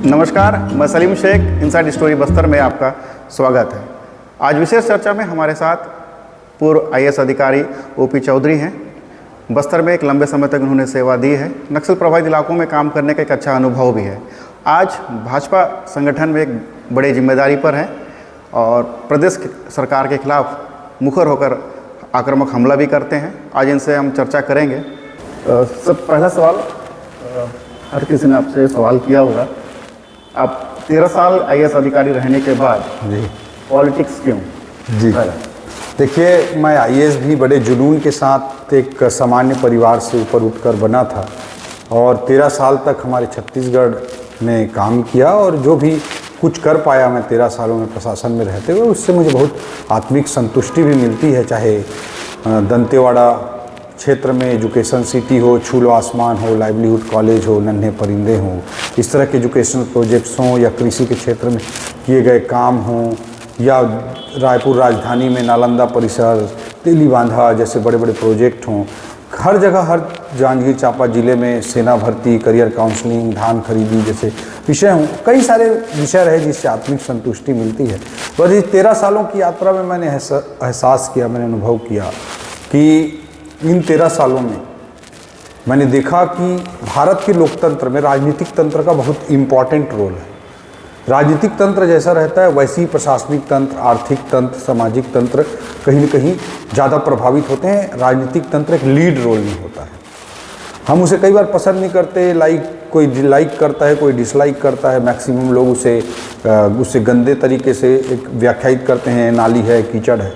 नमस्कार, मैं Salim Sheikh. Inside story Bastar में आपका स्वागत है। आज विशेष चर्चा में हमारे साथ पूर्व आईएएस अधिकारी ओपी चौधरी हैं। बस्तर में एक लंबे समय तक उन्होंने सेवा दी है। नक्सल प्रभावित इलाकों में काम करने का एक अच्छा अनुभव भी है। आज भाजपा संगठन में एक बड़ी जिम्मेदारी पर है और प्रदेश सरकार के खिलाफ मुखर होकर आक्रामक हमला भी करते हैं। आज इनसे हम चर्चा करेंगे। सब पहला सवाल, हर किसी ने आपसे सवाल किया होगा, आप 13 साल आईएएस अधिकारी रहने के बाद जी पॉलिटिक्स क्यों? जी देखिए, मैं आईएएस भी बड़े जुनून के साथ एक सामान्य परिवार से ऊपर उठकर बना था और 13 साल तक हमारे छत्तीसगढ़ में काम किया और जो भी कुछ कर पाया मैं 13 सालों में प्रशासन में रहते हुए, उससे मुझे बहुत आत्मिक संतुष्टि भी मिलती है। चाहे दंतेवाड़ा क्षेत्र में एजुकेशन सिटी हो, छूलो आसमान हो, लाइवलीहुड कॉलेज हो, नन्हे परिंदे हों, इस तरह के एजुकेशनल प्रोजेक्ट्स हों, या कृषि के क्षेत्र में किए गए काम हों, या रायपुर राजधानी में नालंदा परिसर, तेली बांधा जैसे बड़े बड़े प्रोजेक्ट हों। हर जगह, हर जांजगीर चांपा ज़िले में सेना भर्ती, करियर काउंसलिंग, धान खरीदी जैसे विषय हों, कई सारे विषय रहे जिससे आत्मिक संतुष्टि मिलती है। और इस 13 सालों की यात्रा में मैंने एहसास किया, मैंने अनुभव किया कि इन 13 सालों में मैंने देखा कि भारत के लोकतंत्र में राजनीतिक तंत्र का बहुत इम्पॉर्टेंट रोल है। राजनीतिक तंत्र जैसा रहता है वैसे ही प्रशासनिक तंत्र, आर्थिक तंत्र, सामाजिक तंत्र कहीं न कहीं ज़्यादा प्रभावित होते हैं। राजनीतिक तंत्र एक लीड रोल में होता है। हम उसे कई बार पसंद नहीं करते, कोई लाइक करता है, कोई डिसलाइक करता है। मैक्सिमम लोग उसे गंदे तरीके से एक व्याख्यायित करते हैं, नाली है, कीचड़ है,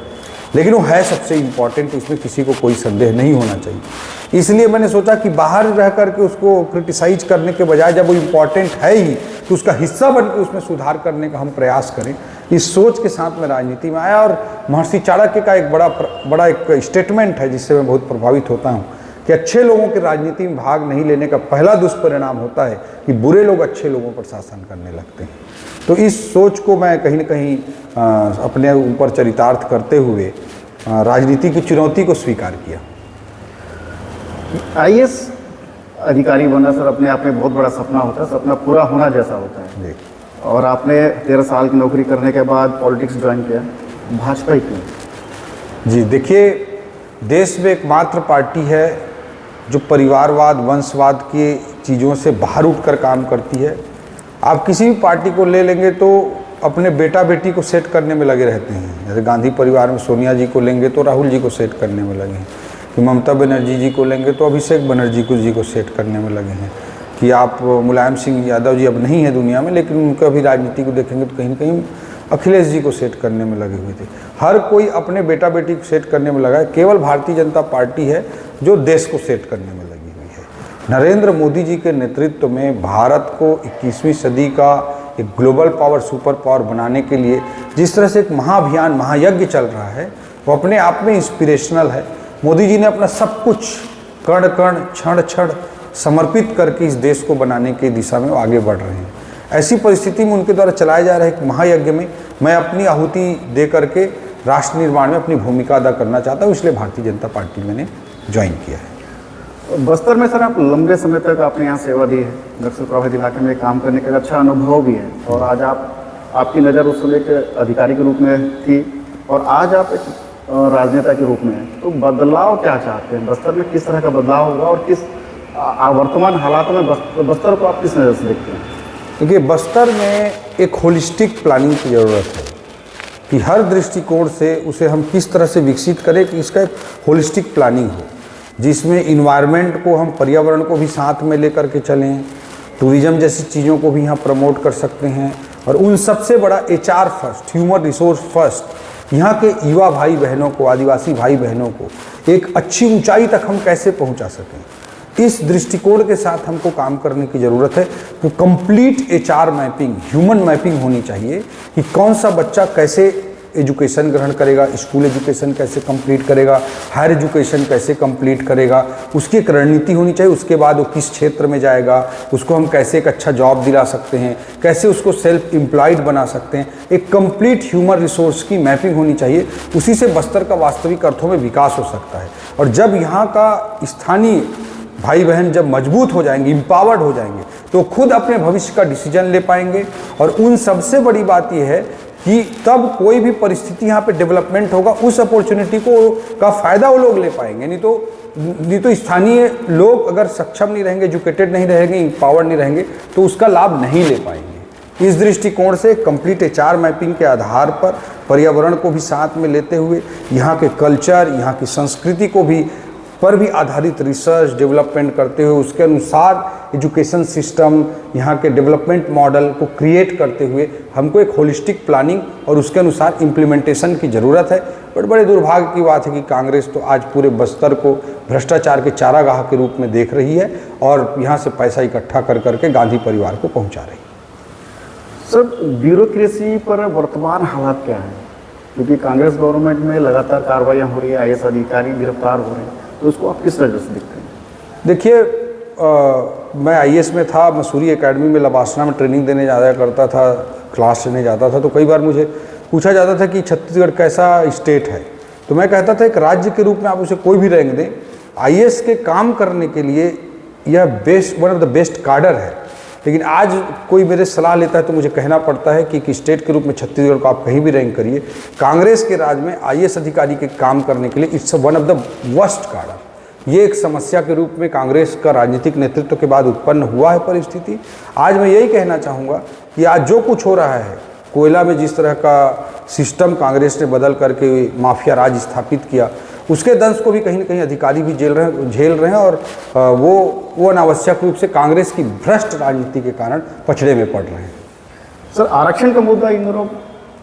लेकिन वो है सबसे इम्पॉर्टेंट, इसमें किसी को कोई संदेह नहीं होना चाहिए। इसलिए मैंने सोचा कि बाहर रह करके उसको क्रिटिसाइज करने के बजाय जब वो इम्पॉर्टेंट है ही तो उसका हिस्सा बन के उसमें सुधार करने का हम प्रयास करें। इस सोच के साथ मैं राजनीति में आया और महर्षि चाणक्य का एक बड़ा एक स्टेटमेंट है जिससे मैं बहुत प्रभावित होता हूँ कि अच्छे लोगों के राजनीति में भाग नहीं लेने का पहला दुष्परिणाम होता है कि बुरे लोग अच्छे लोगों पर शासन करने लगते हैं। तो इस सोच को मैं कहीं न कहीं अपने ऊपर चरितार्थ करते हुए राजनीति की चुनौती को स्वीकार किया। आईएएस अधिकारी बनना सर अपने आप में बहुत बड़ा सपना होता है, सपना पूरा होना जैसा होता है जी। और आपने 13 साल की नौकरी करने के बाद पॉलिटिक्स ज्वाइन किया, भाजपा ही क्यों? जी देखिए, देश में एकमात्र पार्टी है जो परिवारवाद, वंशवाद की चीज़ों से बाहर उठकर काम करती है। आप किसी भी पार्टी को ले लेंगे तो अपने बेटा बेटी को सेट करने में लगे रहते हैं। जैसे गांधी परिवार में सोनिया जी को लेंगे तो राहुल जी को सेट करने में लगे हैं, कि ममता बनर्जी जी को लेंगे तो अभिषेक बनर्जी जी को सेट करने में लगे हैं, कि आप मुलायम सिंह यादव जी अब नहीं है दुनिया में, लेकिन उनका भी राजनीति को देखेंगे तो कहीं ना कहीं अखिलेश जी को सेट करने में लगे हुए थे। हर कोई अपने बेटा बेटी को सेट करने में लगा है। केवल भारतीय जनता पार्टी है जो देश को सेट करने में लगी हुई है। नरेंद्र मोदी जी के नेतृत्व में भारत को 21वीं सदी का एक ग्लोबल पावर, सुपर पावर बनाने के लिए जिस तरह से एक महाअभियान, महायज्ञ चल रहा है, वो अपने आप में इंस्पिरेशनल है। मोदी जी ने अपना सब कुछ कण कण, क्षण क्षण समर्पित करके इस देश को बनाने की दिशा में आगे बढ़ रहे हैं। ऐसी परिस्थिति में उनके द्वारा चलाए जा रहे एक महायज्ञ में मैं अपनी आहुति दे करके राष्ट्र निर्माण में अपनी भूमिका अदा करना चाहता हूँ, इसलिए भारतीय जनता पार्टी मैंने ज्वाइन किया है। बस्तर में सर आप लंबे समय तक आपने यहाँ सेवा दी है, नक्सल प्रभावित इलाके में काम करने का अच्छा अनुभव भी है और आज आपकी नज़र उस समय के अधिकारी के रूप में थी और आज आप एक राजनेता के रूप में हैं। तो बदलाव क्या चाहते हैं? बस्तर में किस तरह का बदलाव होगा और किस वर्तमान हालातों में बस्तर को आप किस नज़र से देखते हैं? देखिए, बस्तर में एक होलिस्टिक प्लानिंग की ज़रूरत है कि हर दृष्टिकोण से उसे हम किस तरह से विकसित करें कि इसका एक होलिस्टिक प्लानिंग हो, जिसमें इन्वायरमेंट को, हम पर्यावरण को भी साथ में लेकर के चलें, टूरिज़्म जैसी चीज़ों को भी यहाँ प्रमोट कर सकते हैं और उन सबसे बड़ा HR first, human resource first, यहाँ के युवा भाई बहनों को, आदिवासी भाई बहनों को एक अच्छी ऊंचाई तक हम कैसे पहुँचा सकें, इस दृष्टिकोण के साथ हमको काम करने की ज़रूरत है। तो complete HR mapping, human mapping होनी चाहिए कि कौन सा बच्चा कैसे एजुकेशन ग्रहण करेगा, स्कूल एजुकेशन कैसे कंप्लीट करेगा, हायर एजुकेशन कैसे कंप्लीट करेगा, उसकी एक रणनीति होनी चाहिए। उसके बाद वो किस क्षेत्र में जाएगा, उसको हम कैसे एक अच्छा जॉब दिला सकते हैं, कैसे उसको सेल्फ एम्प्लॉयड बना सकते हैं, एक कंप्लीट ह्यूमन रिसोर्स की मैपिंग होनी चाहिए। उसी से बस्तर का वास्तविक अर्थों में विकास हो सकता है। और जब यहाँ का स्थानीय भाई बहन जब मजबूत हो जाएंगे, इम्पावर्ड हो जाएंगे, तो खुद अपने भविष्य का डिसीजन ले पाएंगे। और उन सबसे बड़ी बात यह है कि तब कोई भी परिस्थिति यहाँ पे डेवलपमेंट होगा, उस अपॉर्चुनिटी को का फ़ायदा वो लोग ले पाएंगे। नहीं तो स्थानीय लोग अगर सक्षम नहीं रहेंगे, एजुकेटेड नहीं रहेंगे, इम्पावर्ड नहीं रहेंगे, तो उसका लाभ नहीं ले पाएंगे। इस दृष्टिकोण से कंप्लीट एचआर मैपिंग के आधार पर पर्यावरण को भी साथ में लेते हुए, यहाँ के कल्चर, यहाँ की संस्कृति को भी पर भी आधारित रिसर्च डेवलपमेंट करते हुए, उसके अनुसार एजुकेशन सिस्टम, यहाँ के डेवलपमेंट मॉडल को क्रिएट करते हुए हमको एक होलिस्टिक प्लानिंग और उसके अनुसार इम्प्लीमेंटेशन की ज़रूरत है। बट बड़े दुर्भाग्य की बात है कि कांग्रेस तो आज पूरे बस्तर को भ्रष्टाचार के चारागाह के रूप में देख रही है और यहाँ से पैसा इकट्ठा कर करके गांधी परिवार को पहुँचा रही है। सर, ब्यूरोक्रेसी पर वर्तमान हालात क्या हैं? क्योंकि कांग्रेस गवर्नमेंट में लगातार कार्रवाइयाँ हो रही है, आईएएस अधिकारी गिरफ्तार हो रहे हैं, तो उसको आप किस नज़र से देखते हैं? देखिए, मैं आईएएस में था, मसूरी एकेडमी में लबासना में ट्रेनिंग देने जाया करता था, क्लास लेने जाता था, तो कई बार मुझे पूछा जाता था कि छत्तीसगढ़ कैसा स्टेट है। तो मैं कहता था एक राज्य के रूप में आप उसे कोई भी रैंक दें, आईएएस के काम करने के लिए यह best, one of the best cadre है। लेकिन आज कोई मेरे सलाह लेता है तो मुझे कहना पड़ता है कि स्टेट के रूप में छत्तीसगढ़ को आप कहीं भी रैंक करिए, कांग्रेस के राज में आईएएस अधिकारी के काम करने के लिए it's one of the worst cadre. ये एक समस्या के रूप में कांग्रेस का राजनीतिक नेतृत्व के बाद उत्पन्न हुआ है परिस्थिति। आज मैं यही कहना चाहूँगा कि आज जो कुछ हो रहा है, कोयला में जिस तरह का सिस्टम कांग्रेस ने बदल करके माफिया राज स्थापित किया, उसके दंश को भी कहीं न कहीं अधिकारी भी झेल रहे हैं और वो अनावश्यक रूप से कांग्रेस की भ्रष्ट राजनीति के कारण पछड़े में पड़ रहे हैं। सर, आरक्षण का मुद्दा इन दिनों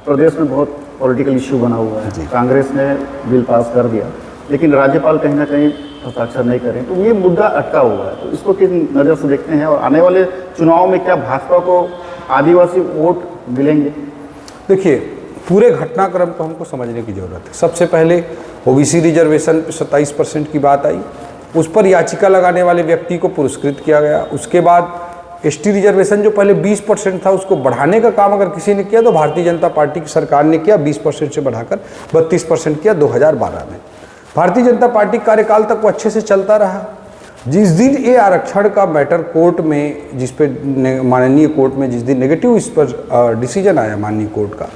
प्रदेश में बहुत पॉलिटिकल इश्यू बना हुआ है। कांग्रेस ने बिल पास कर दिया, लेकिन राज्यपाल कहीं ना कहीं हस्ताक्षर नहीं करें, तो ये मुद्दा अटका हुआ है। तो इसको किस नज़र से देखते हैं और आने वाले चुनाव में क्या भाजपा को आदिवासी वोट मिलेंगे? देखिए, पूरे घटनाक्रम को हमको समझने की ज़रूरत है। सबसे पहले ओबीसी रिजर्वेशन 27% की बात आई, उस पर याचिका लगाने वाले व्यक्ति को पुरस्कृत किया गया। उसके बाद एसटी रिजर्वेशन जो पहले 20% था, उसको बढ़ाने का काम अगर किसी ने किया तो भारतीय जनता पार्टी की सरकार ने किया, 20% से बढ़ाकर 32% किया 2012 में। भारतीय जनता पार्टी कार्यकाल तक वो अच्छे से चलता रहा। जिस दिन ये आरक्षण का मैटर कोर्ट में, जिस पे माननीय कोर्ट में जिस दिन नेगेटिव इस पर डिसीजन आया माननीय कोर्ट का,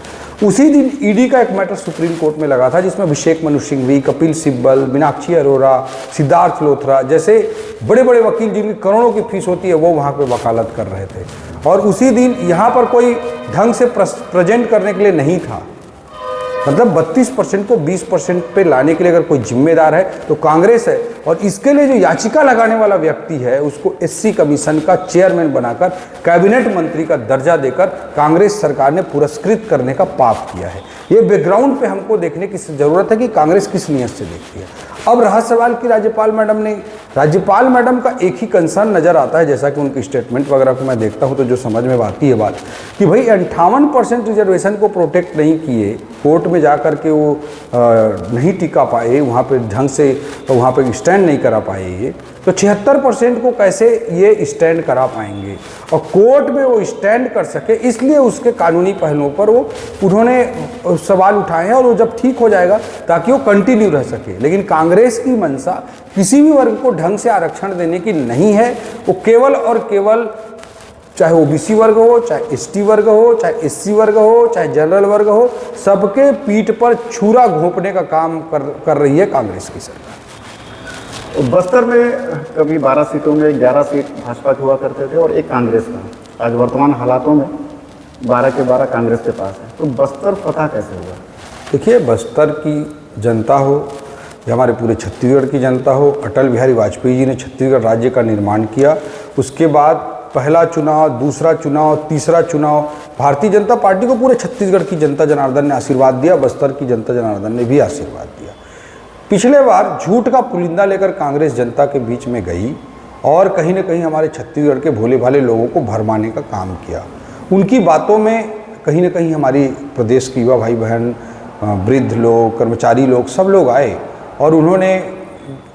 उसी दिन ईडी का एक मैटर सुप्रीम कोर्ट में लगा था, जिसमें अभिषेक मनु सिंघवी, कपिल सिब्बल, मीनाक्षी अरोरा, सिद्धार्थ लोथरा जैसे बड़े बड़े वकील जिनकी करोड़ों की फीस होती है, वो वहाँ पे वकालत कर रहे थे। और उसी दिन यहाँ पर कोई ढंग से प्रेजेंट करने के लिए नहीं था। मतलब 32% को 20% पे लाने के लिए अगर कोई जिम्मेदार है तो कांग्रेस है। और इसके लिए जो याचिका लगाने वाला व्यक्ति है, उसको एससी कमीशन का चेयरमैन बनाकर कैबिनेट मंत्री का दर्जा देकर कांग्रेस सरकार ने पुरस्कृत करने का पाप किया है। ये बैकग्राउंड पे हमको देखने की ज़रूरत है कि कांग्रेस किस नियत से देखती है। अब रहा सवाल कि राज्यपाल मैडम का एक ही कंसर्न नज़र आता है, जैसा कि उनकी स्टेटमेंट वगैरह को मैं देखता हूँ तो जो समझ में आती है बात कि भाई 58% रिजर्वेशन को प्रोटेक्ट नहीं किए, कोर्ट में जा कर के वो नहीं टिका पाए, वहाँ पे ढंग से वहाँ पे स्टैंड नहीं करा पाए ये, तो 76% को कैसे ये स्टैंड करा पाएंगे। और कोर्ट में वो स्टैंड कर सके, इसलिए उसके कानूनी पहलुओं पर वो उन्होंने सवाल उठाए हैं और वो जब ठीक हो जाएगा ताकि वो कंटिन्यू रह सके। लेकिन कांग्रेस की मंशा किसी भी वर्ग को ढंग से आरक्षण देने की नहीं है। वो केवल और केवल, चाहे ओबीसी वर्ग हो, चाहे एसटी वर्ग हो, चाहे एससी वर्ग हो, चाहे जनरल वर्ग हो, सबके पीठ पर छुरा घोंपने का काम कर रही है कांग्रेस की सरकार। बस्तर में कभी 12 सीटों में 11 सीट भाजपा के हुआ करते थे और एक कांग्रेस का। आज वर्तमान हालातों में 12 के 12 कांग्रेस के पास है, तो बस्तर फतह कैसे हुआ? देखिए, बस्तर की जनता हो या हमारे पूरे छत्तीसगढ़ की जनता हो, अटल बिहारी वाजपेयी जी ने छत्तीसगढ़ राज्य का निर्माण किया। उसके बाद पहला चुनाव, दूसरा चुनाव, तीसरा चुनाव, भारतीय जनता पार्टी को पूरे छत्तीसगढ़ की जनता जनार्दन ने आशीर्वाद दिया, बस्तर की जनता जनार्दन ने भी आशीर्वाद दिया। पिछले बार झूठ का पुलिंदा लेकर कांग्रेस जनता के बीच में गई और कहीं न कहीं हमारे छत्तीसगढ़ के भोले भाले लोगों को भरमाने का काम किया। उनकी बातों में कहीं न कहीं हमारी प्रदेश की युवा भाई बहन, वृद्ध लोग, कर्मचारी लोग, सब लोग आए और उन्होंने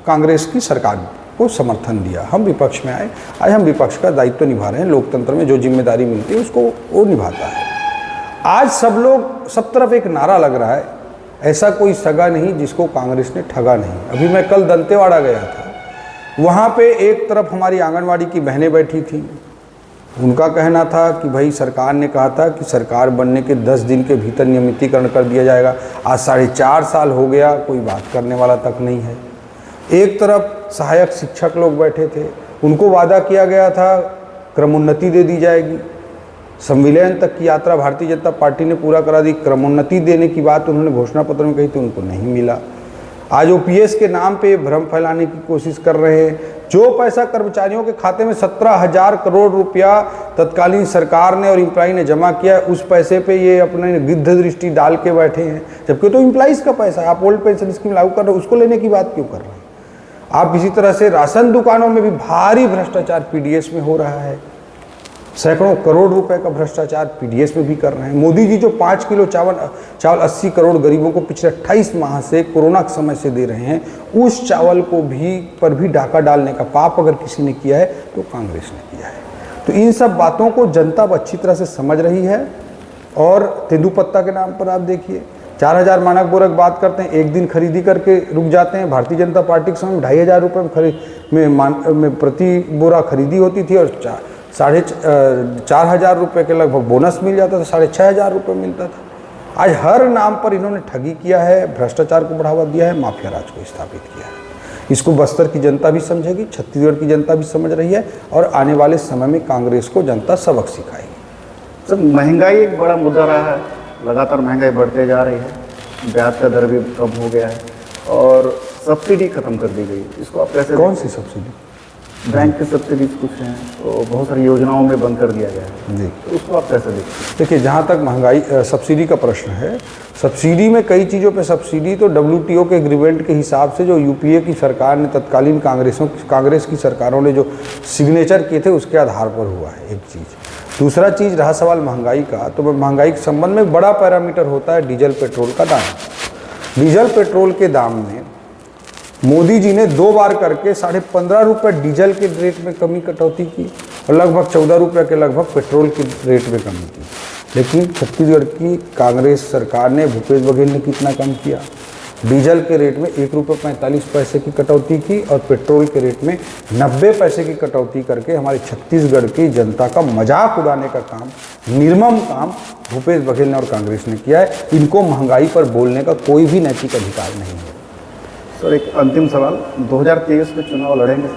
कांग्रेस की सरकार को समर्थन दिया। हम विपक्ष में आए, आज हम विपक्ष का दायित्व निभा रहे हैं। लोकतंत्र में जो जिम्मेदारी मिलती है उसको वो निभाता है। आज सब तरफ एक नारा लग रहा है, ऐसा कोई सगा नहीं जिसको कांग्रेस ने ठगा नहीं। अभी मैं कल दंतेवाड़ा गया था, वहाँ पे एक तरफ हमारी आंगनवाड़ी की बहनें बैठी थीं। उनका कहना था कि भाई सरकार ने कहा था कि सरकार बनने के 10 दिन के भीतर नियमितीकरण कर दिया जाएगा। आज 4.5 साल हो गया, कोई बात करने वाला तक नहीं है। एक तरफ सहायक शिक्षक लोग बैठे थे, उनको वादा किया गया था क्रमोन्नति दे दी जाएगी। संविलियन तक की यात्रा भारतीय जनता पार्टी ने पूरा करा दी। क्रमोन्नति देने की बात उन्होंने घोषणा पत्र में कही थी, उनको नहीं मिला। आज ओपीएस के नाम पे भ्रम फैलाने की कोशिश कर रहे हैं। जो पैसा कर्मचारियों के खाते में 17,000 करोड़ रुपया तत्कालीन सरकार ने और इम्प्लाई ने जमा किया है, उस पैसे पे ये अपने गिद्ध दृष्टि डाल के बैठे हैं, जबकि तो इम्प्लाइज का पैसा है। आप ओल्ड पेंशन स्कीम लागू कर रहे हो, उसको लेने की बात क्यों कर रहे हैं? आप इसी तरह से राशन दुकानों में भी भारी भ्रष्टाचार पीडीएस में हो रहा है। सैकड़ों करोड़ रुपए का भ्रष्टाचार पीडीएस में भी कर रहे हैं। मोदी जी जो 5 किलो चावल 80 करोड़ गरीबों को पिछले 28 माह से कोरोना के समय से दे रहे हैं, उस चावल को पर भी डाका डालने का पाप अगर किसी ने किया है तो कांग्रेस ने किया है। तो इन सब बातों को जनता अच्छी तरह से समझ रही है। और तेंदुपत्ता के नाम पर आप देखिए, 4,000 मानक बोरा की बात करते हैं, एक दिन खरीदी करके रुक जाते हैं। भारतीय जनता पार्टी के समय 2,500 रुपये में प्रति बोरा खरीदी होती थी और 4,500 रुपये के लगभग बोनस मिल जाता था, 6,500 रुपये मिलता था। आज हर नाम पर इन्होंने ठगी किया है, भ्रष्टाचार को बढ़ावा दिया है, माफिया राज को स्थापित किया है। इसको बस्तर की जनता भी समझेगी, छत्तीसगढ़ की जनता भी समझ रही है और आने वाले समय में कांग्रेस को जनता सबक सिखाएगी। सर, महंगाई एक बड़ा मुद्दा रहा है, लगातार महंगाई बढ़ते जा रही है, ब्याज का दर भी कम हो गया है और सब्सिडी खत्म कर दी गई। इसको आप कैसे? कौन सी सब्सिडी? बैंक की सब्सिडी कुछ हैं तो बहुत सारी योजनाओं में बंद कर दिया गया है जी। तो उसको आप कैसे देखते हैं? देखिए, जहाँ तक महंगाई सब्सिडी का प्रश्न है, सब्सिडी में कई चीज़ों पे सब्सिडी तो WTO के एग्रीमेंट के हिसाब से जो यूपीए की सरकार ने तत्कालीन कांग्रेस की सरकारों ने जो सिग्नेचर किए थे उसके आधार पर हुआ है, एक चीज़। दूसरा चीज़ रहा सवाल महंगाई का, तो महंगाई के संबंध में एक बड़ा पैरामीटर होता है डीजल पेट्रोल का दाम। डीजल पेट्रोल के दाम में मोदी जी ने 2 बार करके 15.5 रुपये डीजल के रेट में कटौती की और लगभग 14 रुपये के लगभग पेट्रोल के रेट में कमी की। लेकिन छत्तीसगढ़ की कांग्रेस सरकार ने, भूपेश बघेल ने कितना कम किया? डीजल के रेट में 1 रुपये 45 पैसे की कटौती की और पेट्रोल के रेट में 90 पैसे की कटौती करके हमारे छत्तीसगढ़ की जनता का मजाक उड़ाने का काम, निर्मम काम भूपेश बघेल ने और कांग्रेस ने किया है। इनको महंगाई पर बोलने का कोई भी नैतिक अधिकार नहीं है। सर, एक अंतिम सवाल, 2023 में चुनाव लड़ेंगे?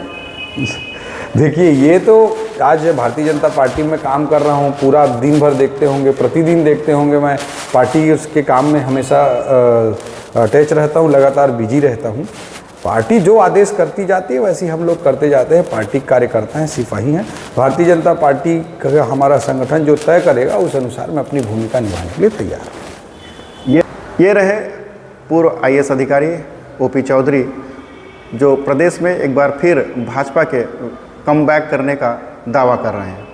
देखिए, ये तो आज भारतीय जनता पार्टी में काम कर रहा हूँ, पूरा दिन भर देखते होंगे, प्रतिदिन देखते होंगे, मैं पार्टी उसके काम में हमेशा अटैच रहता हूँ, लगातार बिजी रहता हूँ। पार्टी जो आदेश करती जाती है वैसे ही हम लोग करते जाते हैं। पार्टी कार्यकर्ता हैं, सिपाही हैं। भारतीय जनता पार्टी का हमारा संगठन जो तय करेगा उस अनुसार मैं अपनी भूमिका निभाने के लिए तैयार हूँ। ये रहे पूर्व IAS अधिकारी OP चौधरी, जो प्रदेश में एक बार फिर भाजपा के कमबैक करने का दावा कर रहे हैं।